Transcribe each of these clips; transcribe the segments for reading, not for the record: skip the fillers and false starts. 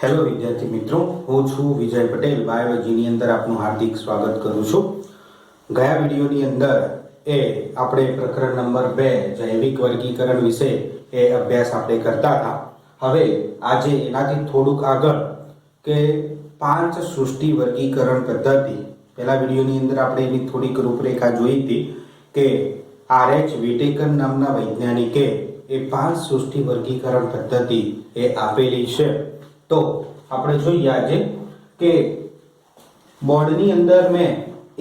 Hello વિદ્યાર્થી મિત્રો, હું છું વિજય પટેલ. બાયોલોજીની અંદર આપનું હાર્દિક સ્વાગત કરું છું. ગયા વિડીયોની અંદર આપણે પ્રકરણ નંબર 2 જૈવિક વર્ગીકરણ વિશે અભ્યાસ આપણે કરતા હતા. હવે આજે એનાથી થોડુંક આગળ કે 5 સૃષ્ટિ વર્ગીકરણ પદ્ધતિ, પહેલા વિડીયોની અંદર આપણે એની થોડીક રૂપરેખા જોઈ હતી કે RH વિટેકર નામના વૈજ્ઞાનિકે એ 5 સૃષ્ટિ વર્ગીકરણ પદ્ધતિ આપેલી છે. તો આપણે જોઈએ આજે કે બોર્ડની અંદર મેં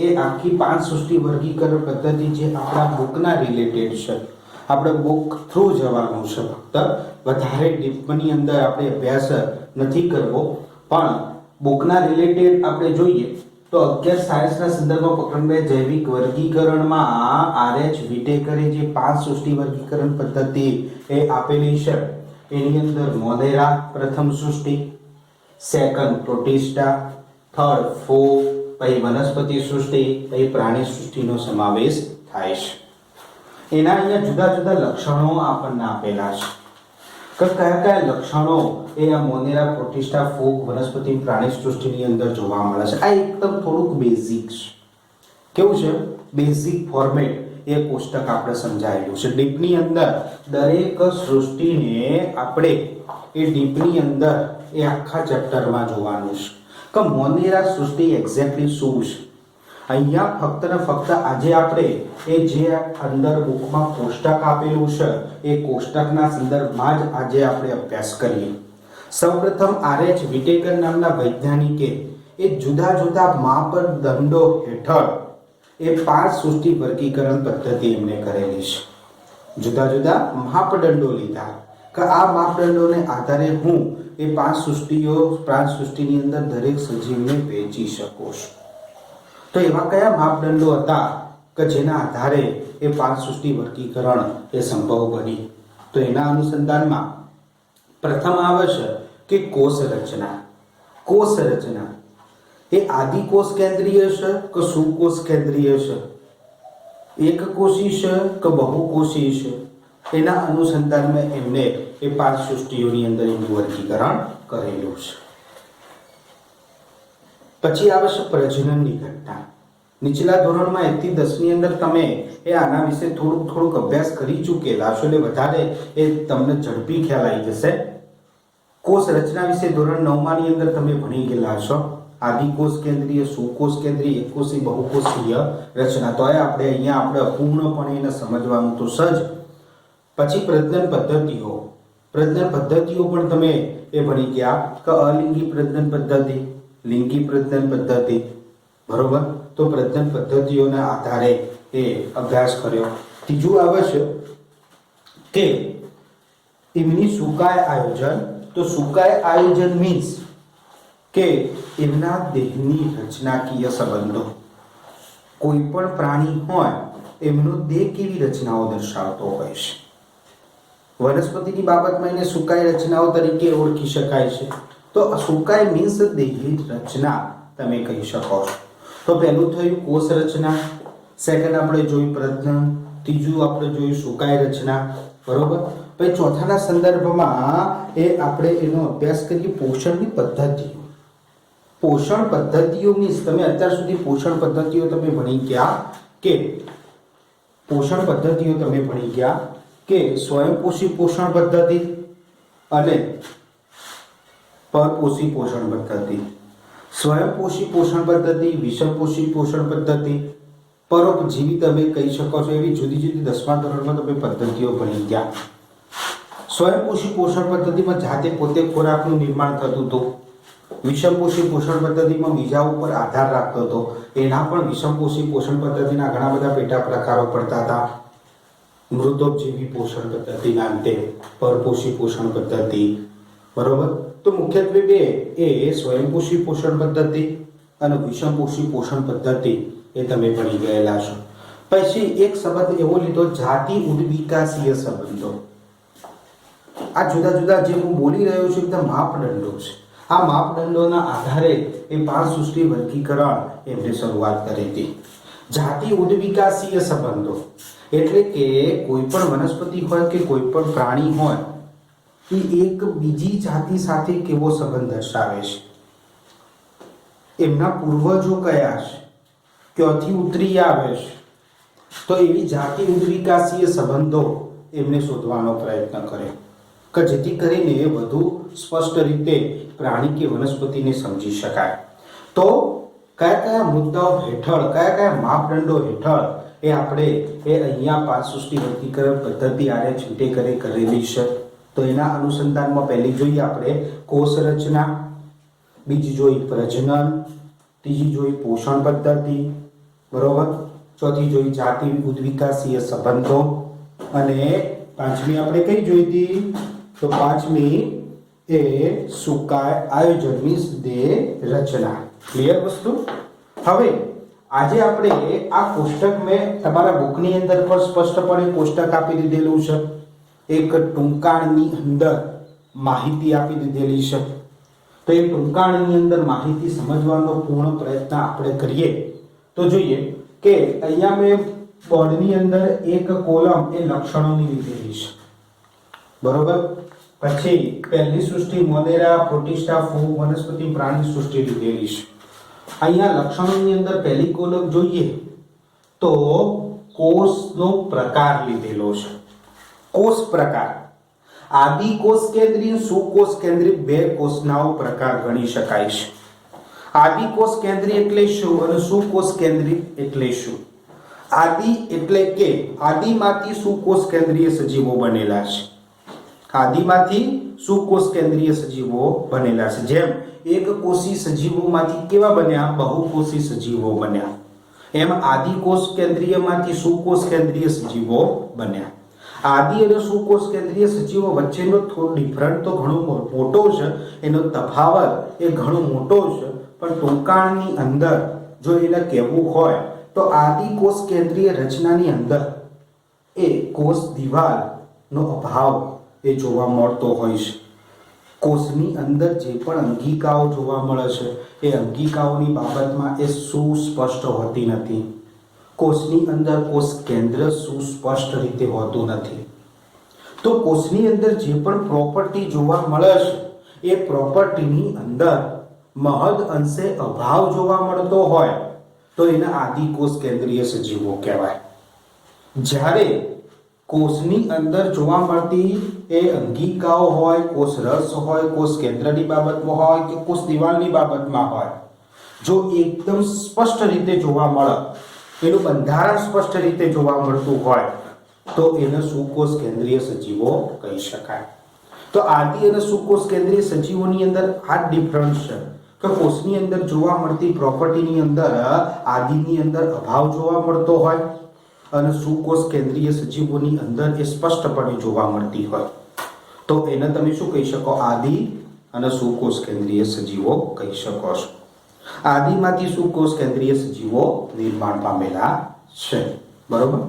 એ આખી 5 સૃષ્ટિ વર્ગીકરણ પદ્ધતિ જે આપણા બુકના રિલેટેડ છે, આપણે બુક થ્રુ જવાનું છે. ફક્ત વધારે ડીપની અંદર આપણે અભ્યાસ નથી કરવો, પણ બુકના રિલેટેડ આપણે જોઈએ તો 11 સાયન્સના સંદર્ભમાં પ્રકરણ 2 જૈવિક વર્ગીકરણમાં RH વિટેકરે જે 5 સૃષ્ટિ વર્ગીકરણ પદ્ધતિ આપેલી છે એની અંદર મોનેરા પ્રથમ સૃષ્ટિ, સેકન્ડ પ્રોટિસ્ટા, થર્ડ ફોગ, પછી વનસ્પતિ સૃષ્ટિ, પછી પ્રાણી સૃષ્ટિનો સમાવેશ થાય છે. એના અહીંયા જુદા જુદા લક્ષણો આપણને આપેલા છે કે કયા કયા લક્ષણો એ આ મોનેરા, પ્રોટિસ્ટા, ફોગ, વનસ્પતિ, પ્રાણી સૃષ્ટિની અંદર જોવા મળે છે. આ એકદમ થોડુંક બેઝિક છે. કેવું છે? બેઝિક ફોર્મેટ એ કોષ્ટક આપણે સમજાયેલું છે. ડીપની અંદર દરેક સૃષ્ટિને આપણે એ ડીપની અંદર એ આખા ચેપ્ટરમાં જોવાનું છે કે મોનેરા સૃષ્ટિ એક્ઝેક્ટલી શું છે. અહીંયા ફક્ત ને ફક્ત આજે આપણે એ જે અંદર બુકમાં કોષ્ટક આપેલું છે એ કોષ્ટકના સંદર્ભમાં જ આજે આપણે અભ્યાસ કરીએ. સૌપ્રથમ RH વિટેકર નામના વૈજ્ઞાનિકે એ જુદા જુદા માપદંડો હેઠળ એ 5 સૃષ્ટિ વર્ગીકરણ પદ્ધતિ એમને કરેલી છે. જુદા જુદા માપદંડો લીધા કે આ માપદંડોને આધારે હું એ 5 સૃષ્ટિની અંદર દરેક સજીવને વહેંચી શકું છું. તો એવા કયા માપદંડો હતા કે જેના આધારે એ 5 સૃષ્ટિ વર્ગીકરણ એ સંભવ બની? તો એના અનુસંધાનમાં પ્રથમ આવે છે કે કોષ રચના. કોષ રચના એ આદિકોષ કેન્દ્રીય છે કે સુકોષ કેન્દ્રીય છે, એકકોષી છે કે બહુકોષી છે? એના અનુસંધાનમાં એમને એ 5 સૃષ્ટિઓની અંદર એનું વર્ગીકરણ કરેલું છે. પછી આવે છે પ્રજનનની ઘટના. નીચલા ધોરણમાં 1 થી 10 ની અંદર તમે એ આના વિશે થોડુંક અભ્યાસ કરી ચૂકેલા છો એટલે વધારે એ તમને ઝડપી ખ્યાલ આવી જશે. કોષ રચના વિશે ધોરણ 9 ની અંદર તમે ભણી ગયેલા છો. આદિકોષ કેન્દ્રીય, સુકોષ કેન્દ્રીય, એકકોષી, બહુકોષીય રચના. તો આપણે અહીંયા આપણે અપૂર્ણપણે એને સમજવાનું તો સજ. પછી પ્રજનન પદ્ધતિઓ. પ્રજનન પદ્ધતિઓ પણ તમે એ ભણી ગયા કે અલિંગી પ્રજનન પદ્ધતિ, લિંગી પ્રજનન પદ્ધતિ, બરોબર? તો પ્રજનન પદ્ધતિઓના આધારે એ અભ્યાસ કર્યો. ત્રીજું આવે છે કે એમની સુકાય આયોજન. તો સુકાય આયોજન મીન્સ કે એમના દેહની રચનાકીય સંબંધો. કોઈ પણ પ્રાણી હોય એમનો દેહ કેવી રચનાઓ દર્શાવતો હોય છે. વનસ્પતિની બાબતમાં એને સુકાય રચનાઓ તરીકે ઓળખી શકાય છે. તો સુકાય મીન્સ દેહની રચના તમે કહી શકો છો. તો પહેલું થયું કોષ રચના, સેકન્ડ આપણે જોયું પ્રજનન, ત્રીજું આપણે જોયું સુકાય રચના, બરોબર? પછી ચોથાના સંદર્ભમાં એ આપણે એનો અભ્યાસ કરીએ પોષણની પદ્ધતિઓ. પોષણ પદ્ધતિઓ મીન્સ તમે અત્યાર સુધી પોષણ પદ્ધતિઓ તમે ભણી ગયા કે સ્વયંપોષી પોષણ પદ્ધતિ અને પરપોષી પોષણ પદ્ધતિ. સ્વયંપોષી પોષણ પદ્ધતિ, વિષમપોષી પોષણ પદ્ધતિ, પરોપજીવી તમે કહી શકો છો. એવી જુદી જુદી 10મા ધોરણમાં તમે પદ્ધતિઓ ભણી ગયા. સ્વયંપોષી પોષણ પદ્ધતિમાં જાતે પોતે ખોરાકનું નિર્માણ થતું હતું. વિષમપોષી પોષણ પદ્ધતિમાં બીજા ઉપર આધાર રાખતો હતો. એના પણ વિષમપોષી પોષણ પદ્ધતિના ઘણા બધા પેટા પ્રકારો પડતા હતા. મૃતોપજીવી પોષણ પદ્ધતિના અંતે પરપોષી પોષણ પદ્ધતિ, બરોબર? તો મુખ્યત્વે બે એ સ્વયંપોષી પોષણ પદ્ધતિ અને વિષમપોષી પોષણ પદ્ધતિ એ તમે ભણી ગયેલા છો. પછી એક સંબંધ એવો લીધો જાતિ ઉદ્વિકાસીય સંબંધો. આ જુદા જુદા જે હું બોલી રહ્યો છું એકદમ માપદંડો છે. આ માપદંડોના આધારે એ 5 સૃષ્ટિ વર્ગીકરણ એમને શરૂઆત કરી હતી. જાતિ ઉદ્વિકાસીય સંબંધો એટલે કે કોઈ પણ વનસ્પતિ હોય કે કોઈ પણ પ્રાણી હોય એ એક બીજી જાતિ સાથે કેવો સંબંધ દર્શાવે છે, એમના પૂર્વજો કયા છે, ક્યાંથી ઉતરી આવે છે, તો એવી જાતિ ઉદ્વિકાસીય સંબંધો એમને શોધવાનો પ્રયત્ન કરે કે જેથી કરીને એ વધુ સ્પષ્ટ રીતે પ્રાણી કે વનસ્પતિને સમજી શકાય. તો કયા કયા મુદ્દાઓ હેઠળ, કયા કયા માપદંડો હેઠળ એ આપણે અહીંયા પાંચ સૃષ્ટિ વર્ગીકરણ પદ્ધતિ આરે છૂટે કરેલી છે. તો એના અનુસંધાનમાં પહેલી જોઈએ આપણે કોષ રચના, બીજી જોઈ પ્રજનન, ત્રીજી જોઈ પોષણ પદ્ધતિ, બરોબર, ચોથી જોઈ જાતિ ઉદ્વિકાસીય સંબંધો, અને પાંચમી આપણે કઈ જોઈ હતી? તો પાંચમી એ સુકાય આયોજન મીન્સ દેહ રચના. ક્લિયર વસ્તુ? હવે આજે આપણે આ કોષ્ટક મેં તમારા બુકની અંદર પણ સ્પષ્ટપણે કોષ્ટક આપી દીધેલું છે, એક ટૂંકાણની અંદર માહિતી આપી દીધેલી છે. તો એ ટૂંકાણની અંદર માહિતી સમજવાનો પૂર્ણ પ્રયત્ન આપણે કરીએ તો જોઈએ કે અહીંયા મેં બોર્ડની અંદર એક કોલમ એ લક્ષણોની લીધેલી છે, બરોબર. પછી પહેલી સૃષ્ટિ મોનેરા, પ્રોટિસ્ટા, ફૂગ, વનસ્પતિ, પ્રાણી સૃષ્ટિ લીધેલી છે. અહીંયા લક્ષણોની અંદર પહેલી કોલમ જોઈએ તો કોષનો પ્રકાર લીધેલો છે. કોષ પ્રકાર આદિ કોષ કેન્દ્રીય, સુકોષ કેન્દ્રીય બે કોષના પ્રકાર ગણી શકાય છે. આદિ કોષ કેન્દ્રીય એટલે શું અને સુકોષ કેન્દ્રીય એટલે શું? આદિ એટલે કે આદિમાંથી સુકોષ કેન્દ્રીય સજીવો બનેલા છે. આદિમાંથી સુકોષ કેન્દ્રીય સજીવો બનેલા છે. જેમ એક કોષી સજીવોમાંથી કેવા બન્યા? બહુકોષી સજીવો બન્યા. એમ આદિ કોષ કેન્દ્રીયમાંથી સુકોષ કેન્દ્રીય સજીવો બન્યા. આદિ અને સુકોષ કેન્દ્રીય સજીવો વચ્ચેનો થોડો ડિફરન્ટ તો ઘણો મોટો છે, એનો તફાવત એ ઘણો મોટો છે, પણ ટૂંકાણની અંદર જો એને કહેવું હોય તો આદિ કોષ કેન્દ્રીય રચનાની અંદર એ કોષ દિવાલનો અભાવ એ જોવા મળતો હોય છે. કોષની અંદર જે પણ અંગિકાઓ જોવા મળે છે એ અંગિકાઓની બાબતમાં એ સુસ્પષ્ટ હોતી નથી. કોષની અંદર કોષ કેન્દ્ર સુસ્પષ્ટ રીતે હોતું નથી. તો કોષની અંદર જે પણ પ્રોપર્ટી જોવા મળે છે એ પ્રોપર્ટીની અંદર મહદ અંશે અભાવ જોવા મળતો હોય તો એને આદિ કોષ કેન્દ્રીય સજીવો કહેવાય. જ્યારે કોષની અંદર જોવા મળતી એ અંગિકાઓ હોય, કોષ રસ હોય, કોષ કેન્દ્રની બાબતમાં હોય કે કોષ દિવાલની બાબતમાં હોય, જો એકદમ સ્પષ્ટ રીતે જોવા મળે, એનું બંધારણ સ્પષ્ટ રીતે જોવા મળતું હોય તો એને સુકોષ કેન્દ્રીય સજીવો કહી શકાય. તો આદિ અને સુકોષ કેન્દ્રીય સજીવોની અંદર આ ડિફરન્સ છે કે કોષની અંદર જોવા મળતી પ્રોપર્ટીની અંદર આદિની અંદર અભાવ જોવા મળતો હોય અને સુકોષ કેન્દ્રીય સજીવોની અંદર એ સ્પષ્ટપણે જોવા મળતી હોય. તો એને તમે શું કહી શકો? આદિ અને સુકોષ કેન્દ્રીય સજીવો કહી શકો છો. આદિમાંથી સુકોષ કેન્દ્રીય સજીવો નિર્માણ પામેલા છે, બરોબર.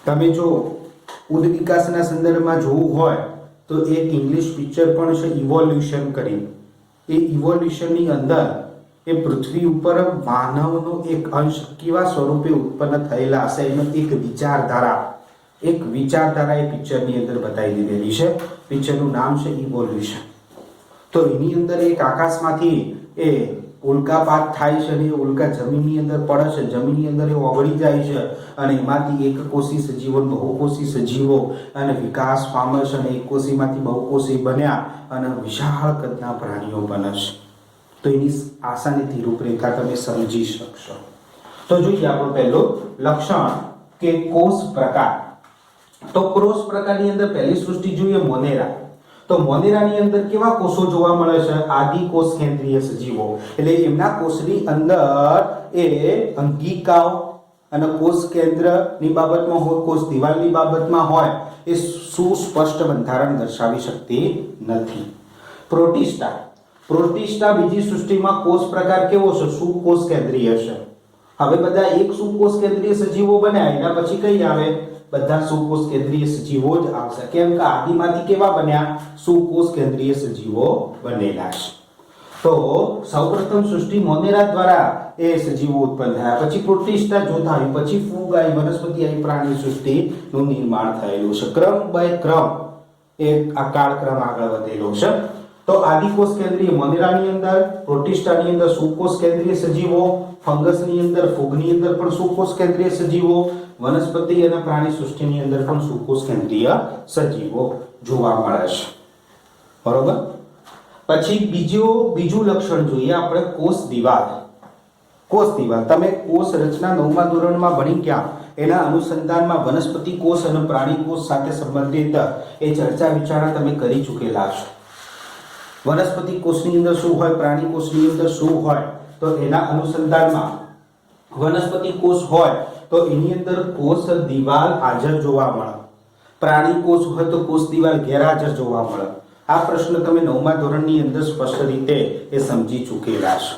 તમે જો ઉદ્વિકાસના સંદર્ભમાં જોવું હોય તો એક ઇંગ્લિશ પિક્ચર પણ છે ઇવોલ્યુશન કરી. એ ઇવોલ્યુશનની અંદર એ પૃથ્વી ઉપર માનવનો એક અંશ કેવા સ્વરૂપે ઉત્પન્ન થયેલા હશે એનો એક વિચારધારા એ પિક્ચરની અંદર બતાવી દીધેલી છે. પિક્ચરનું નામ છે ઇવોલ્યુશન. તો એની અંદર એક આકાશમાંથી એ ઉલ્કાપાત થાય છે અને એ ઉલ્કા જમીનની અંદર પડે છે, જમીનની અંદર એ ઓગળી જાય છે અને એમાંથી એક કોષી સજીવો, બહુકોષી સજીવો અને વિકાસ પામે છે અને એક કોષીમાંથી બહુકોષી બન્યા અને વિશાળ કદના પ્રાણીઓ બને છે. તો એની આસાનીથી રૂપરેખા તમે સમજી શકશો. તો જોઈએ આપણો પહેલો લક્ષણ કે કોષ પ્રકાર. તો કોષ પ્રકારની અંદર પહેલી સૃષ્ટિ જોઈએ મોનેરા. તો મોનેરાની અંદર કેવા કોષો જોવા મળે છે? આદિ કોષ કેન્દ્રીય સજીવો. એટલે એમના કોષની અંદર એ અંગિકાઓ અને કોષ કેન્દ્રની બાબતમાં હોય, કોષ દિવાલની બાબતમાં હોય એ સુસ્પષ્ટ બંધારણ દર્શાવી શકતી નથી. પ્રોટિસ્ટા બીજી સૃષ્ટિમાં કોષ પ્રકાર કેવો છે? સુકોષ કેન્દ્રીય છે. હવે બધા એક સુકોષ કેન્દ્રીય સજીવો બન્યા, એના પછી કઈ આવે? બધા સુકોષ કેન્દ્રીય સજીવો જ આવશે. કેમ કે આદિમાંથી કેવા બન્યા? સુકોષ કેન્દ્રીય સજીવો બનેલા છે. તો સૌપ્રથમ સૃષ્ટિ મોનેરા દ્વારા એ સજીવો ઉત્પન્ન થયા, પછી પ્રોટિસ્ટા જોતા આવી, પછી ફૂગ આવી, વનસ્પતિ આવી, પ્રાણી સૃષ્ટિનું નિર્માણ થયેલું છે. ક્રમ બાય ક્રમ એ આ કાળક્રમ આગળ વધેલો છે. તો આદિકોષ કેન્દ્રીય મોનેરાની અંદર, પ્રોટિસ્ટાની અંદર સુકોષ કેન્દ્રીય સજીવો, ફંગસની અંદર, ફૂગની અંદર પણ સુકોષ કેન્દ્રીય સજીવો, વનસ્પતિ અને પ્રાણી સૃષ્ટિની અંદર પણ સુકોષ કેન્દ્રીય સજીવો જોવા મળે છે. બરોબર. પછી બીજું લક્ષણ જોઈએ આપણે કોષ દિવાલ. કોષ દિવાલ તમે કોષ રચના 9મા ધોરણમાં ભણી ગયા, એના અનુસંધાનમાં વનસ્પતિ કોષ અને પ્રાણી કોષ સાથે સંબંધિત એ ચર્ચા વિચારણા તમે કરી ચૂકેલા છો. વનસ્પતિ કોષની અંદર શું હોય, પ્રાણી કોષની અંદર શું હોય, તો એના અનુસંધાનમાં વનસ્પતિ કોષ હોય તો એની અંદર કોષ દિવાલ હાજર જોવા મળે, પ્રાણી કોષ હોય તો કોષ દિવાલ ગેરહાજર જોવા મળે. આ પ્રશ્ન તમે 9મા ધોરણની અંદર સ્પષ્ટ રીતે એ સમજી ચૂકેલા છો.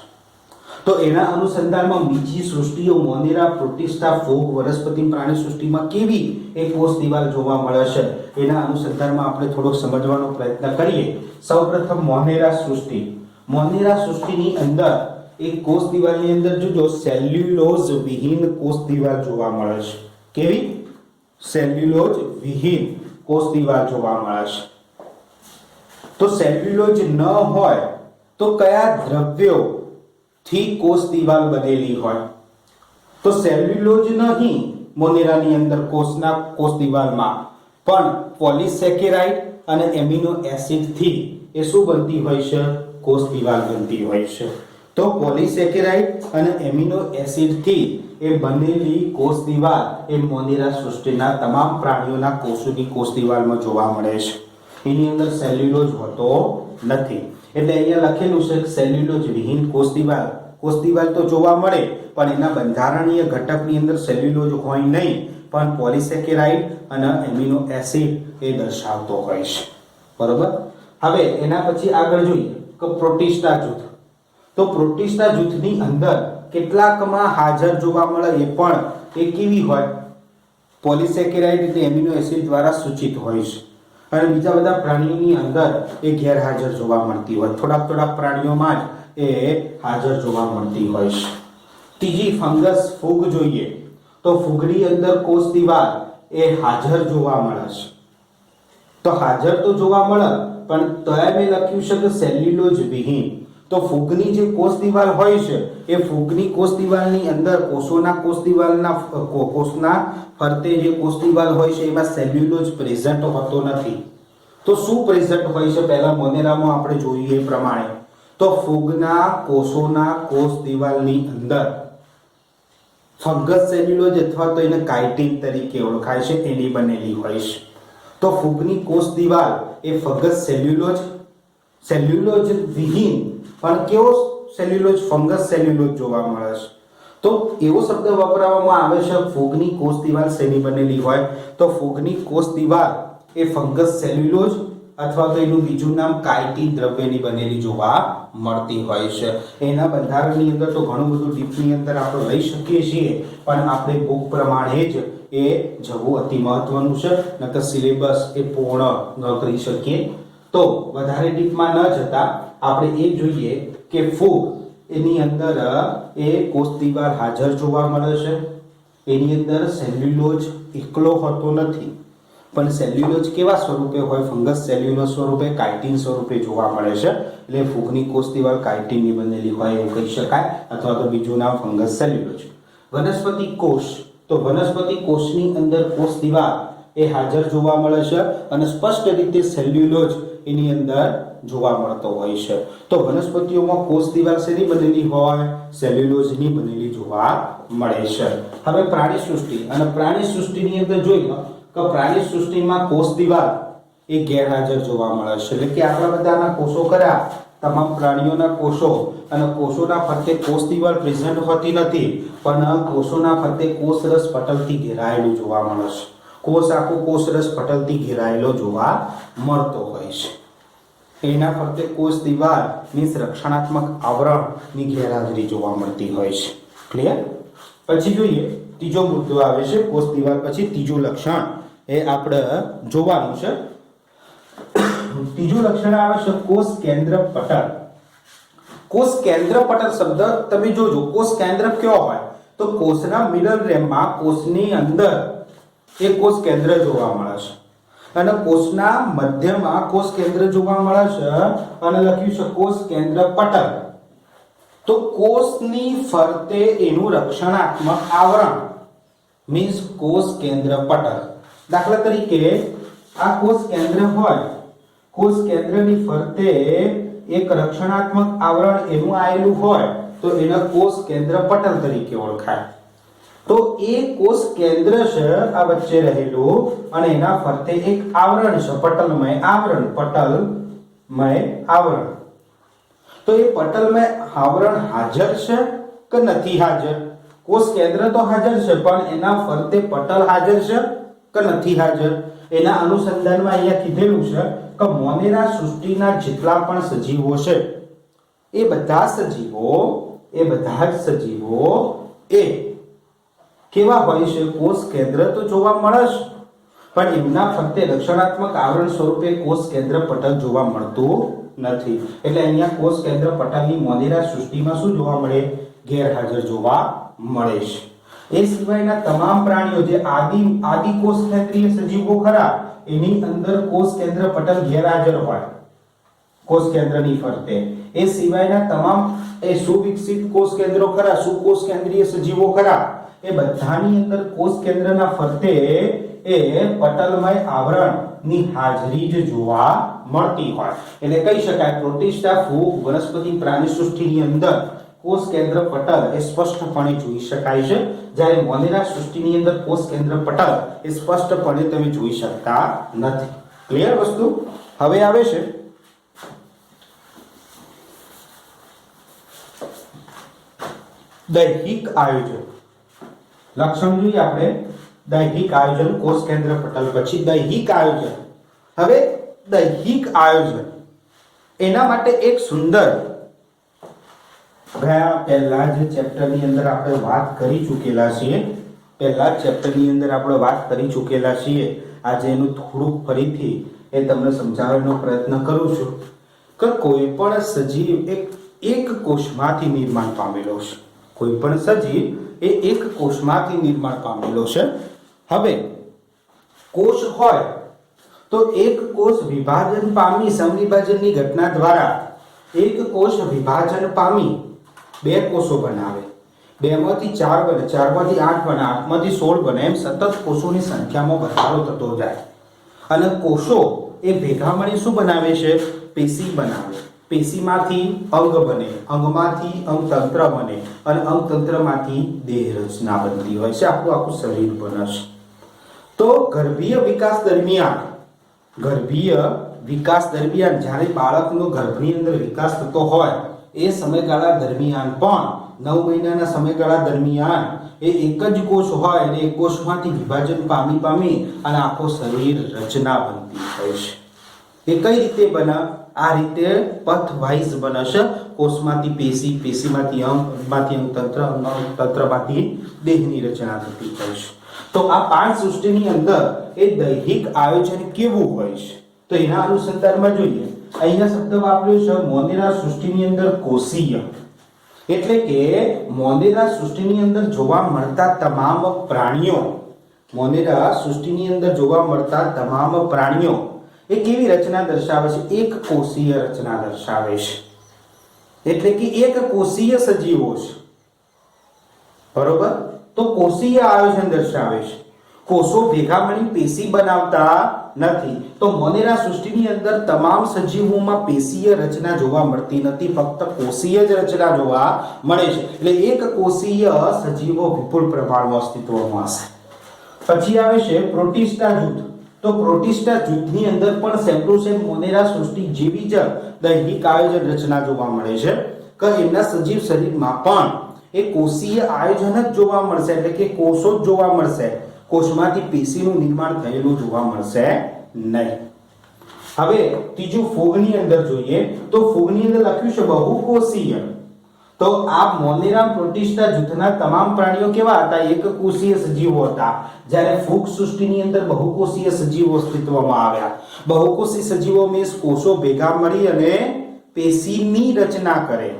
તો એના અનુસંધાનમાં બીજી સૃષ્ટિઓ મોનેરા, પ્રોટિસ્ટા, ફૂગ, વનસ્પતિ પ્રાણી સૃષ્ટિમાં કેવી એ કોષ દિવાલ જોવા મળે છે એના અનુસંધાનમાં આપણે થોડોક સમજવાનો પ્રયત્ન કરીએ. સૌપ્રથમ મોનેરા સૃષ્ટિ. મોનેરા સૃષ્ટિની અંદર એક કોષ દિવાલની અંદર જો સેલ્યુલોઝ વિહીન કોષ દિવાલ જોવા મળે છે. કેવી? સેલ્યુલોઝ વિહીન કોષ દિવાલ જોવા મળે છે. તો સેલ્યુલોઝ ન હોય તો કયા દ્રવ્યો થી કોષ દિવાલ બનેલી હોય? તો સેલ્યુલોઝ નહીં મોનેરાની અંદર કોષ દિવાલમાં, પણ પોલિસેકેરાઇડ અને એમિનો એસિડ થી એ શું બનતી હોય છે? કોષ દિવાલ બનતી હોય છે. તો પોલિસેકેરાઇડ અને એમિનો એસિડ થી એ બનેલી કોષ દિવાલ એ મોનેરા સૃષ્ટિના તમામ પ્રાણીઓના કોષોની કોષ દિવાલમાં જોવા મળે છે. એની અંદર સેલ્યુલોઝ હોતો નથી. એટલે અહીંયા લખેલું છે સેલ્યુલોઝ વિહીન કોષ દિવાલ. કોષ દિવાલ તો જોવા મળે પણ એના બંધારણીય ઘટકની અંદર સેલ્યુલોઝ હોય નહીં, પણ પોલિસેકેરાઇડ અને એમિનો એસિડ એ દર્શાવતો હોય છે. બરોબર. હવે એના પછી આગળ જોઈએ કે પ્રોટિસ્ટા જૂથ. તો પ્રોટિસ્ટા જૂથની અંદર કેટલાકમાં હાજર જોવા મળે એ પણ એ કેવી હોય? પોલિસેકેરાઇડ અને એમિનો એસિડ દ્વારા સૂચિત હોય છે. અને બીજા બધા પ્રાણીઓની અંદર એ ગેરહાજર જોવા મળતી હોય. થોડાક પ્રાણીઓમાં જ એ હાજર જોવા મળતી હોય છે. ત્રીજી ફંગસ ફૂગ જોઈએ તો ફૂગની અંદર કોષ દિવાલ એ હાજર જોવા મળે છે. તો હાજર તો જોવા મળે પણ તોય મેં લખ્યું છે કે સેલ્યુલોઝ વિહીન. તો ફૂગની જે કોષ દિવાલ હોય છે એ ફૂગની કોષ દિવાલની અંદર કોષના ફરતે જે કોષ દિવાલ હોય છે એમાં સેલ્યુલોઝ પ્રેઝન્ટ હોતો નથી. તો શું પ્રેઝન્ટ હોય છે? પહેલા મોનેરામાં આપણે જોઈએ એ પ્રમાણે તો ફૂગના કોષોના કોષ દિવાલની અંદર ફંગસ સેલ્યુલોઝ અથવા તો એને કાઇટિન તરીકે ઓળખાય છે એની બનેલી હોય છે. તો ફૂગની કોષ દિવાલ એ ફંગસ સેલ્યુલોઝ વિહીન પણ કેવો સેલ્યુલોઝ? ફંગસ સેલ્યુલોઝ જોવા મળે છે. તો એવો શબ્દ વાપરવામાં આવે છે ફૂગની કોષ દિવાલ શેની બનેલી હોય? તો ફૂગની કોષ દિવાલ એ ફંગસ સેલ્યુલોઝ અથવા તો એનું બીજું નામ કાઇટિન દ્રવ્યની બનેલી જોવા મળતી હોય છે. એના બંધારણની અંદર તો ઘણું બધું ડીપની અંદર આપણે લઈ શકીએ છીએ, પણ આપણે બુક પ્રમાણે જ એ જવું અતિ મહત્વનું છે, નકર સિલેબસ એ પૂર્ણ ન કરી શકીએ. તો વધારે ડીપમાં ન જતા આપણે એ જોઈએ કે ફૂગ એની અંદર એ કોષ દિવાલ હાજર જોવા મળે છે. એની અંદર સેલ્યુલોઝ એકલો હોતો નથી, પણ સેલ્યુલોઝ કેવા સ્વરૂપે હોય? ફંગસ સેલ્યુલોઝ સ્વરૂપે, કાઇટિન સ્વરૂપે જોવા મળે છે. એટલે ફૂગની કોષ દિવાલ કાઇટિનની બનેલી હોય એવું કહી શકાય, અથવા તો બીજું નામ ફંગસ સેલ્યુલોઝ. વનસ્પતિ કોષ. તો વનસ્પતિ કોષની અંદર કોષ દિવાલ એ હાજર જોવા મળે છે અને સ્પષ્ટ રીતે સેલ્યુલોઝ એની અંદર જોવા મળતો હોય છે. તો વનસ્પતિઓમાં કોષ દિવાલ શેની બનેલી હોય? સેલ્યુલોઝની બનેલી જોવા મળે છે. હવે પ્રાણી સૃષ્ટિ. અને પ્રાણી સૃષ્ટિની અંદર જોઈ લો કે પ્રાણી સૃષ્ટિમાં કોષ દિવાલ એ ગેરહાજર જોવા મળે છે. એટલે કે આપણા બધાના કોષો કર્યા, તમામ પ્રાણીઓના કોષો, અને કોષોના ફરતે કોષ દિવાલ પ્રેઝન્ટ હોતી નથી, પણ કોષોના ફરતે કોષરસ પટલથી ઘેરાયેલું જોવા મળે છે. આખો કોષરસ પટલથી ઘેરાયેલો જોવા મળતો હોય છે. એના ફરતે કોષ દિવાલ મીન્સ રક્ષણાત્મક આવરણની ગેરહાજરી જોવા મળતી હોય છે. ક્લિયર? પછી જોઈએ ત્રીજો મુદ્દો આવે છે કોષ દિવાલ પછી ત્રીજું લક્ષણ એ આપણે જોવાનું છે. ત્રીજું લક્ષણ આવે છે કોષ કેન્દ્ર પટલ. કોષ કેન્દ્ર પટલ શબ્દ તમે જોજો. કોષ કેન્દ્ર કયો હોય? તો કોષના મિડલ રેમમાં કોષની અંદર એક કોષ કેન્દ્ર જોવા મળે છે. અને કોષના મધ્યમાં કોષ કેન્દ્ર જોવા મળે છે અને લખ્યું છે કોષ કેન્દ્ર પટલ. તો કોષની ફરતે એનું રક્ષણાત્મક આવરણ મીન્સ કોષ કેન્દ્ર પટલ. દાખલા તરીકે આ કોષ કેન્દ્ર હોય, કોષ કેન્દ્રની ફરતે એક રક્ષણાત્મક આવરણ એનું આવેલું હોય તો એને કોષ કેન્દ્ર પટલ તરીકે ઓળખાય. તો એ કોષ કેન્દ્ર છે આ વચ્ચે રહેલું અને એના ફરતે એક આવરણ છે પટલમય આવરણ, પટલમય આવરણ. તો એ પટલમય આવરણ હાજર છે કે નથી હાજર? કોષ કેન્દ્ર તો હાજર છે પણ એના ફરતે પટલ હાજર છે કે નથી હાજર? એના અનુસંધાનમાં અહીંયા કીધેલું છે કે મોનેરા સૃષ્ટિના જેટલા પણ સજીવો છે એ બધા જ સજીવો એ કેવા હોય છે? કોષ કેન્દ્ર તો જોવા મળે છે પણ એમના ફરતે રક્ષણાત્મક આવરણ સ્વરૂપે કોષ કેન્દ્ર પટલ જોવા મળતું નથી. એટલે અહીંયા કોષ કેન્દ્ર પટલની મોનેરા સૃષ્ટિમાં શું જોવા મળે? ગેરહાજર જોવા મળે છે. એ સિવાયના તમામ પ્રાણીઓ જે આદિ કોષ કેન્દ્રીય સજીવો ખરા એની અંદર કોષ કેન્દ્ર પટલ ગેરહાજર હોય કોષ કેન્દ્રની ફરતે. એ સિવાયના તમામ એ સુવિકસિત કોષ કેન્દ્રો ખરા, સુકોષ કેન્દ્રીય સજીવો ખરા, એ બધાની અંદર કોષ કેન્દ્રના ફરતે એ પટલમય આવરણની હાજરી જ જોવા મળતી હોય. એટલે કહી શકાય પ્રોટિસ્ટા, ફૂગ, વનસ્પતિ, પ્રાણી સૃષ્ટિની અંદર કોષ કેન્દ્ર પટલ એ સ્પષ્ટપણે જોઈ શકાય છે, જ્યારે મોનેરા સૃષ્ટિની અંદર કોષ કેન્દ્ર પટલ એ સ્પષ્ટપણે તમે જોઈ શકતા નથી. ક્લિયર વસ્તુ? હવે આવે છે દૈહિક આયોજન. લક્ષણ જોઈએ આપણે. દૈહિક આયોજન કોષ કેન્દ્ર પટલ પછી દૈહિક આયોજન. હવે દૈહિક આયોજન એના માટે એક સુંદર પહેલા જ ચેપ્ટરની અંદર આપણે વાત કરી ચૂકેલા છીએ. આજે એનું થોડુંક ફરીથી એ તમને સમજાવવાનો પ્રયત્ન કરું છું કે કોઈ પણ સજીવ એક કોષમાંથી નિર્માણ પામેલો છે. કોઈ પણ સજીવ એ એક કોષમાંથી નિર્માણ પામેલો છે. હવે કોષ હોય તો એક કોષ વિભાજન પામી સમવિભાજનની ઘટના દ્વારા એક કોષ વિભાજન પામી બે કોષો બનાવે. 2 માંથી 4 બને, 4 માંથી 8 બને, 8 માંથી 16 બને, એમ સતત કોષોની સંખ્યામાં વધારો થતો જાય. અને કોષો એ ભેગા મળી શું બનાવે છે? પેશી બનાવે. પેશીમાંથી અંગ બને, અંગમાંથી અંગતંત્ર બને અને અંગતંત્રમાંથી દેહ રચના બનતી હોય છે. આખું શરીર બને છે. તો ગર્ભીય વિકાસ દરમિયાન જ્યારે બાળકનો ગર્ભની અંદર વિકાસ થતો હોય એ સમયગાળા દરમિયાન પણ 9 મહિનાના સમયગાળા દરમિયાન એ એક જ કોષ હોય અને એક કોષમાંથી વિભાજન પામી અને આખો શરીર રચના બનતી હોય છે. એ કઈ રીતે બને? આ રીતે પથ વાઇઝ બને છે. કોષમાંથી પેશી, પેશીમાંથી અંગમાંથી અંગતંત્ર, અંગતંત્રમાંથી દેહની રચના થતી હોય છે. તો આ 5 સૃષ્ટિની અંદર એ દૈહિક આયોજન કેવું હોય છે તો એના અનુસંધાનમાં જોઈએ. અહીંયા શબ્દ વાપર્યો છે મોનેરા સૃષ્ટિની અંદર કોષીય. એટલે કે મોનેરા સૃષ્ટિની અંદર જોવા મળતા તમામ પ્રાણીઓ એ કેવી રચના દર્શાવે છે? એક કોષીય રચના દર્શાવે છે. એટલે કે એક કોષીય સજીવો છે. બરોબર? તો કોષીય આયોજન દર્શાવે છે. કોષો ભેગા મળી પેશી બનાવતા નથી. તો મોનેરા સૃષ્ટિની અંદર તમામ સજીવોમાં પેશીય રચના જોવા મળતી નથી, ફક્ત કોષીય જ રચના જોવા મળે છે. એટલે એક કોષીય સજીવો વિપુલ પ્રમાણમાં અસ્તિત્વમાં હશે. પછી આવે છે પ્રોટિસ્ટા જૂથ. તો પ્રોટિસ્ટા જૂથની અંદર પણ સેમ ટુ સેમ મોનેરા સૃષ્ટિ જેવી જ દૈહિક આયોજન રચના જોવા મળે છે કે એમના સજીવ શરીરમાં પણ એ કોષીય આયોજન જ જોવા મળશે. એટલે કે કોષો જ જોવા મળશે. કોષમાંથી પેશીનું નિર્માણ થયેલું જોવા મળશે નહીં. હવે ત્રીજું ફૂગની અંદર જોઈએ તો ફૂગની અંદર લખ્યું છે બહુકોષીય. તો આ મોનેરા પ્રોટિસ્ટા જૂથના તમામ પ્રાણીઓ કેવા હતા? એક કોષીય સજીવો હતા. જ્યારે ફૂગ સૃષ્ટિની અંદર બહુકોષીય સજીવો અસ્તિત્વમાં આવ્યા. બહુકોષી સજીવો મીન્સ કોષો ભેગા મળી અને પેશીની રચના કરે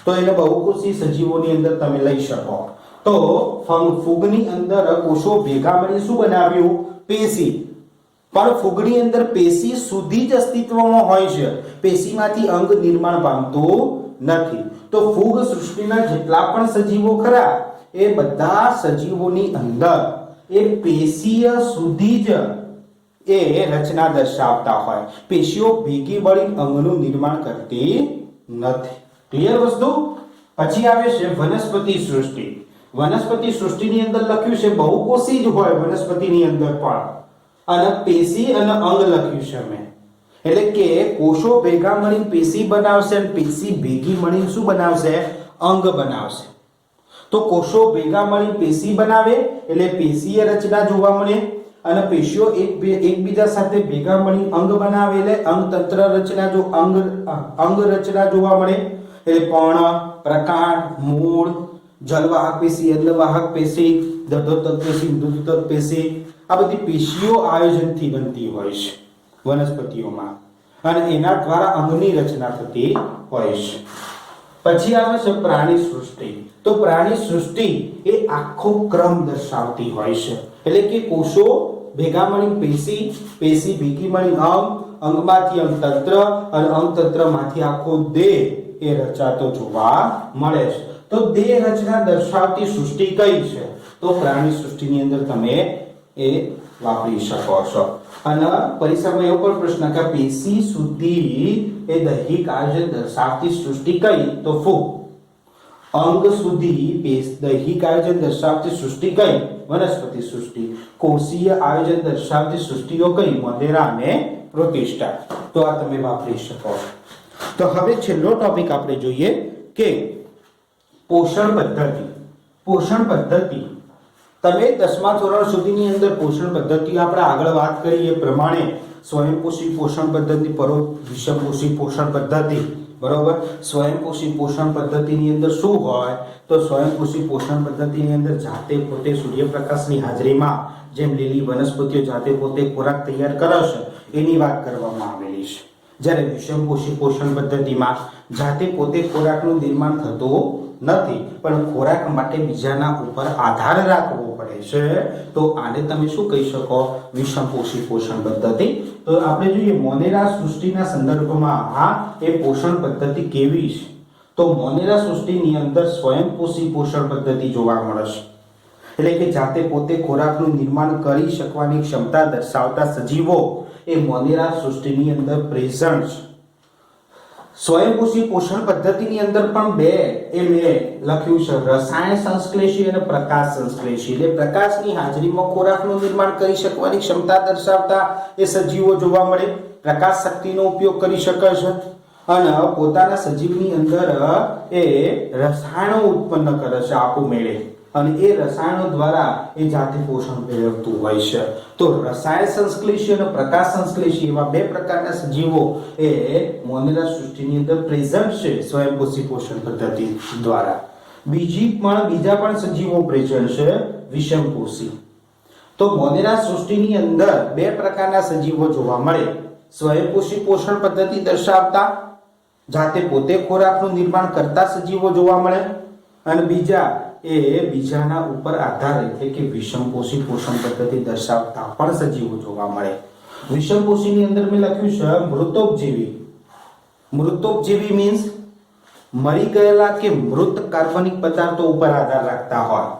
તો એને બહુકોષી સજીવોની અંદર તમે લઈ શકો. તો ફૂગની અંદર કોષો ભેગા મળી શું બનાવ્યું? પેશી. પણ ફૂગની અંદર પેશી સુધી જ અસ્તિત્વમાં હોય છે, પેશીમાંથી અંગ નિર્માણ પામતું નથી. તો ફૂગ સૃષ્ટિના જેટલા પણ સજીવો ખરા એ બધા સજીવોની અંદર એ પેશીય સુધી જ એ રચના દર્શાવતા હોય, પેશીઓ ભેગી મળી અંગનું નિર્માણ કરતી નથી. ક્લિયર વસ્તુ? પછી આવે છે વનસ્પતિ સૃષ્ટિ. વનસ્પતિ સૃષ્ટિની અંદર લખ્યું છે બહુકોષી જ હોય વનસ્પતિની અંદર પણ, અને પેશી અને અંગ લખ્યું છે મેં, એટલે કે કોષો ભેગા મળીને પેશી બનાવશે અને પેશી ભેગી મળીને શું બનાવશે? અંગ બનાવશે. તો કોષો ભેગા મળીને પેશી બનાવે એટલે પેશીય રચના જોવા મળે, અને પેશીઓ એકબીજા સાથે ભેગા મળીને અંગ બનાવે એટલે અંગતંત્ર રચના અંગ રચના જોવા મળે. એટલે પર્ણ, પ્રકાંડ, મૂળ, જલવાહક પેશી, અન્નવાહક પેશી, દધોતક પેશી, મૃદુતક પેશી, આ બધી પેશીઓ આયોજનથી બનતી હોય છે વનસ્પતિઓમાં, અને એના દ્વારા અંગની રચના થતી હોય છે. પછી આવે છે પ્રાણી સૃષ્ટિ. તો પ્રાણી સૃષ્ટિ એ આખો ક્રમ દર્શાવતી હોય છે, એટલે કે કોષો ભેગા મળી પેશી, પેશી ભેગી મળી અંગ, અંગમાંથી અંગતંત્ર, અને અંગતંત્રમાંથી આખો દેહ એ રચાતો જોવા મળે છે. તો દેહ રચના દર્શાવતી સૃષ્ટિ કઈ છે? તો પ્રાણી સૃષ્ટિની અંદર તમે એ વાપરી શકો છો. અને પરીક્ષામાં એવો પણ પ્રશ્ન કે પેશી સુધી એ દૈહિક આયોજન દર્શાવતી સૃષ્ટિ કઈ? તો ફૂગ. અંગ સુધી દૈહિક આયોજન દર્શાવતી સૃષ્ટિ કઈ? વનસ્પતિ સૃષ્ટિ. કોષીય આયોજન દર્શાવતી સૃષ્ટિઓ કઈ? મોદેરા અને પ્રોટિસ્ટા. તો આ તમે વાપરી શકો. તો હવે છેલ્લો ટોપિક આપણે જોઈએ કે પોષણ પદ્ધતિ. પોષણ પદ્ધતિ તમે 10મા ધોરણ સુધીની અંદર પોષણ પદ્ધતિ આપણે આગળ વાત કરી એ પ્રમાણે સ્વયંપોષી પોષણ પદ્ધતિ, પરોપજીવી વિષમપોષી પોષણ પદ્ધતિ, બરોબર. સ્વયંપોષી પોષણ પદ્ધતિની અંદર શું હોય? તો સ્વયંપોષી પોષણ પદ્ધતિની અંદર જાતે પોતે સૂર્યપ્રકાશની હાજરીમાં જેમ લીલી વનસ્પતિઓ જાતે પોતે ખોરાક તૈયાર કરે છે એની વાત કરવામાં આવેલી છે. જ્યારે વિષમપોષી પોષણ પદ્ધતિમાં જાતે પોતે ખોરાકનું નિર્માણ થતું નથી, પણ ખોરાક માટે બીજાના ઉપર આધાર રાખવો પડે છે. તો આને તમે શું કહી શકો? વિષમપોષી પોષણ પદ્ધતિ. તો આપણે જોઈએ મોનેરા સૃષ્ટિના સંદર્ભમાં આ એ પોષણ પદ્ધતિ કેવી છે? તો મોનેરા સૃષ્ટિની અંદર સ્વયંપોષી પોષણ પદ્ધતિ જોવા મળે છે, એટલે કે જાતે પોતે ખોરાકનું નિર્માણ કરી શકવાની ક્ષમતા દર્શાવતા સજીવો એ મોનેરા સૃષ્ટિની અંદર પ્રેઝન્ટ છે. સ્વયંપોષી પોષણ પદ્ધતિની અંદર પણ બે એ મેં લખ્યું છે, રસાયણ સંશ્લેષી અને પ્રકાશ સંશ્લેષી. એટલે પ્રકાશની હાજરીમાં ખોરાકનું નિર્માણ કરી શકવાની ક્ષમતા દર્શાવતા એ સજીવો જોવા મળે, પ્રકાશ શક્તિનો ઉપયોગ કરી શકે છે, અને પોતાના સજીવની અંદર એ રસાયણો ઉત્પન્ન કરે છે આપમેળે, અને એ રસાયણો દ્વારા એ જાતે પોષણ મેળવતું હોય છે. તો રસાયણ સંશ્લેષી અને પ્રકાશ સંશ્લેષી એવા બે પ્રકારના સજીવો એ મોનેરા સૃષ્ટિની અંદર પ્રેઝન્ટ છે સ્વયંપોષી પોષણ પદ્ધતિ દ્વારા. બીજા પણ સજીવો પ્રેઝન્ટ છે વિષમપોષી. તો મોનેરા સૃષ્ટિની અંદર બે પ્રકારના સજીવો જોવા મળે, સ્વયંપોષી પોષણ પદ્ધતિ દર્શાવતા જાતે પોતે ખોરાકનું નિર્માણ કરતા સજીવો જોવા મળે, અને બીજાના ઉપર આધાર એટલે કે વિષમપોષી પોષણ પદ્ધતિ દર્શાવતા પણ સજીવો જોવા મળે. વિષમપોષીની અંદર મેં લખ્યું છે મૃતોપજીવી. મૃતોપજીવી મીન્સ મરી ગયેલા કે મૃત કાર્બનિક પદાર્થો ઉપર આધાર રાખતા હોય.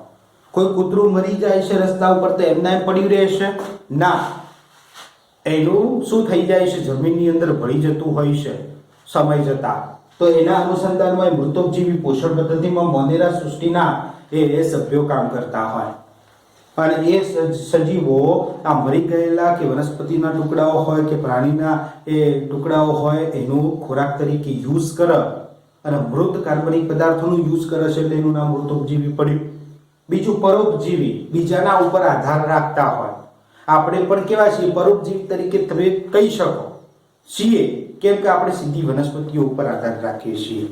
કોઈ કૂતરું મરી જાય છે રસ્તા ઉપર તો એમના એમ પડ્યું રહેશે ના, એનું શું થઈ જાય છે? જમીનની અંદર ભળી જતું હોય છે સમય જતા. તો એના અનુસંધાનમાં મૃતોપજીવી પોષણ પદ્ધતિમાં મોનેરા સૃષ્ટિના એ સભ્યો કામ કરતા હોય, અને એ સજીવો આ મરી ગયેલા કે વનસ્પતિના ટુકડાઓ હોય કે પ્રાણીના એ ટુકડાઓ હોય એનું ખોરાક તરીકે યુઝ કરે, અને મૃત કાર્બનિક પદાર્થોનું યુઝ કરે છે એટલે એનું નામ મૃતોપજીવી પડ્યું. બીજું પરોપજીવી, બીજાના ઉપર આધાર રાખતા હોય. આપણે પણ કેવા છીએ? પરોપજીવી તરીકે તમે કહી શકો છીએ, કેમ કે આપણે સીધી વનસ્પતિઓ ઉપર આધાર રાખીએ છીએ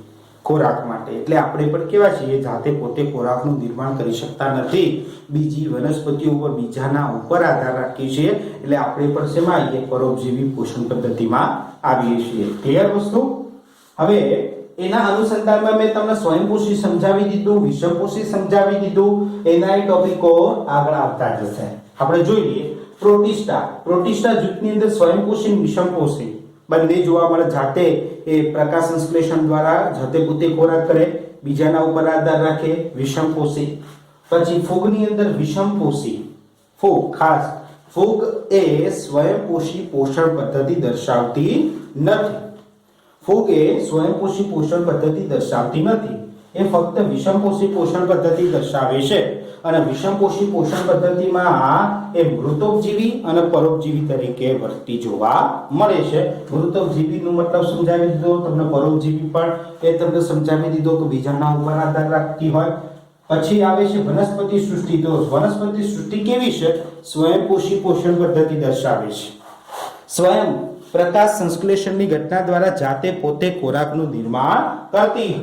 ખોરાક માટે. એટલે આપણે પણ કેવા છીએ? જાતે પોતે ખોરાકનું નિર્માણ કરી શકતા નથી, બીજી વનસ્પતિઓ ઉપર બીજાના ઉપર આધાર રાખીએ છીએ. એટલે આપણે પણ શેમાં આવીએ? પરોપજીવી પોષણ પદ્ધતિમાં આવીએ છીએ. ક્લિયર વસ્તુ? હવે એના અનુસંધાનમાં મેં તમને સ્વયંપોષી સમજાવી દીધું, વિષમપોષી સમજાવી દીધું, એના ટોપિકો આગળ આવતા જશે. આપણે જોઈ લઈએ પ્રોટિસ્ટા. પ્રોટિસ્ટા જૂથની અંદર સ્વયંપોષી અને વિષમપોષી બંને જોવા મળે. જાતે એ પ્રકાશ સંશ્લેષણ દ્વારા જાતે પોતે ખોરાક કરે, બીજાના ઉપર આધાર રાખે, વિષમપોષી. પછી ફૂગની અંદર વિષમપોષી. ફૂગ ખાસ ફૂગ એ સ્વયંપોષી પોષણ પદ્ધતિ દર્શાવતી નથી. ફૂગ એ સ્વયંપોષી પોષણ પદ્ધતિ દર્શાવતી નથી. એ ફક્ત વિષમપોષી પોષણ પદ્ધતિ દર્શાવે છે. અને વિષમપોષી પોષણ પદ્ધતિમાં એ મૃતોપજીવી અને પરોપજીવી તરીકે વર્તી જોવા મળે છે. મૃતોપજીવીનો મતલબ સમજાવી દીધો તમને, પરોપજીવી પણ એ તમને સમજાવી દીધો કે બીજાના ઉપર આધાર રાખતી હોય. પછી આવે છે વનસ્પતિ સૃષ્ટિ. તો વનસ્પતિ સૃષ્ટિ કેવી છે? સ્વયંપોષી પોષણ પદ્ધતિ દર્શાવે છે. સ્વયં પ્રકાશ સંશ્લેષણની ઘટના દ્વારા જાતે પોતે ખોરાકનું નિર્માણ કરતી.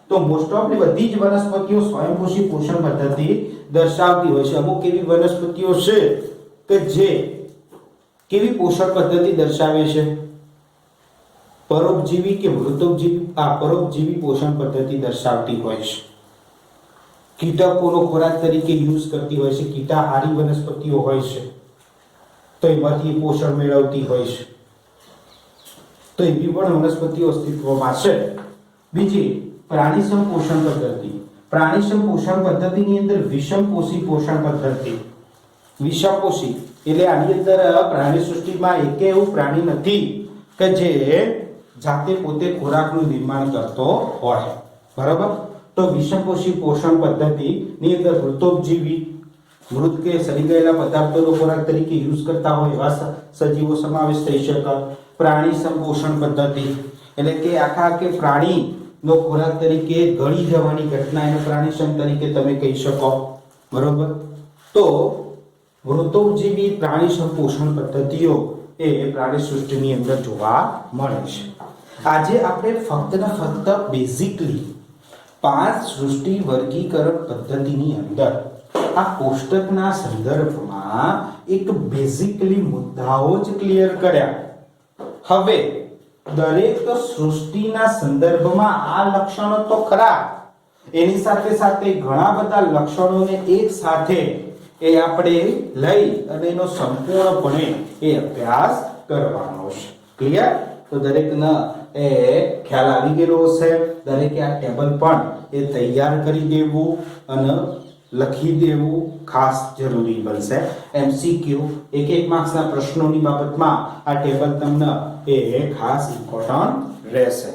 તો મોસ્ટ ઓફ બધી જ વનસ્પતિઓ સ્વયંપોષી પોષણ પદ્ધતિ દર્શાવતી હોય છે. અમુક એવી વનસ્પતિઓ છે કે જે કેવી પોષણ પદ્ધતિ દર્શાવે છે? પરોપજીવી કે મૃતોપજીવી? પરોપજીવી પોષણ પદ્ધતિ દર્શાવતી હોય છે. કીટકોનો ખોરાક તરીકે યુઝ કરતી હોય છે. કીટાહારી વનસ્પતિઓ હોય છે તો એમાંથી પોષણ મેળવતી હોય છે. તો એવી પણ વનસ્પતિઓ અસ્તિત્વમાં છે. બીજી પ્રાણીસમ પોષણ પદ્ધતિ. પ્રાણીસમ પોષણ પદ્ધતિની અંદર વિષમપોષી પોષણ પદ્ધતિ. વિષમપોષી એટલે આની અંદર પ્રાણી સૃષ્ટિમાં એક એવું પ્રાણી નથી કે જે જાતે પોતે ખોરાકનું નિર્માણ કરતો હોય. બરાબર? તો વિષમપોષી પોષણ પદ્ધતિની અંદર મૃતોપજીવી, મૃત કે સડી ગયેલા પદાર્થોનો ખોરાક તરીકે યુઝ કરતા હોય એવા સજીવો સમાવેશ થઈ શકે. પ્રાણીસમ પોષણ પદ્ધતિ એટલે કે આખા કે પ્રાણીનો ખોરાક તરીકે ગળી જવાની ઘટના એને પ્રાણીસમ તરીકે તમે કહી શકો. બરોબર? તો મૃતોપજીવી પ્રાણીસમ પોષણ પદ્ધતિઓ એ પ્રાણી સૃષ્ટિની અંદર જોવા મળે છે. આજે આપણે ફક્ત ને ફક્ત બેઝિકલી 5 સૃષ્ટિ વર્ગીકરણ પદ્ધતિની અંદર આ કોષ્ટકના સંદર્ભમાં એક બેઝિકલી મુદ્દાઓ જ ક્લિયર કર્યા. હવે દરેક સૃષ્ટિના સંદર્ભમાં આ લક્ષણો તો ખરા, એની સાથે સાથે ઘણા બધા લક્ષણોને એક સાથે એ આપણે લઈ અને એનો સંપૂર્ણપણે એ અભ્યાસ કરવાનો છે. ક્લિયર? તો દરેકને એ ખ્યાલ આવી ગયેલો હશે. દરેકે આ ટેબલ પણ એ તૈયાર કરી દેવું અને લખી દેવું ખાસ જરૂરી બનશે. એમસીક્યુ એક માર્ક્સના પ્રશ્નોની બાબતમાં આ ટેબલ તમને એ ખાસ ઇમ્પોર્ટન્ટ રહેશે.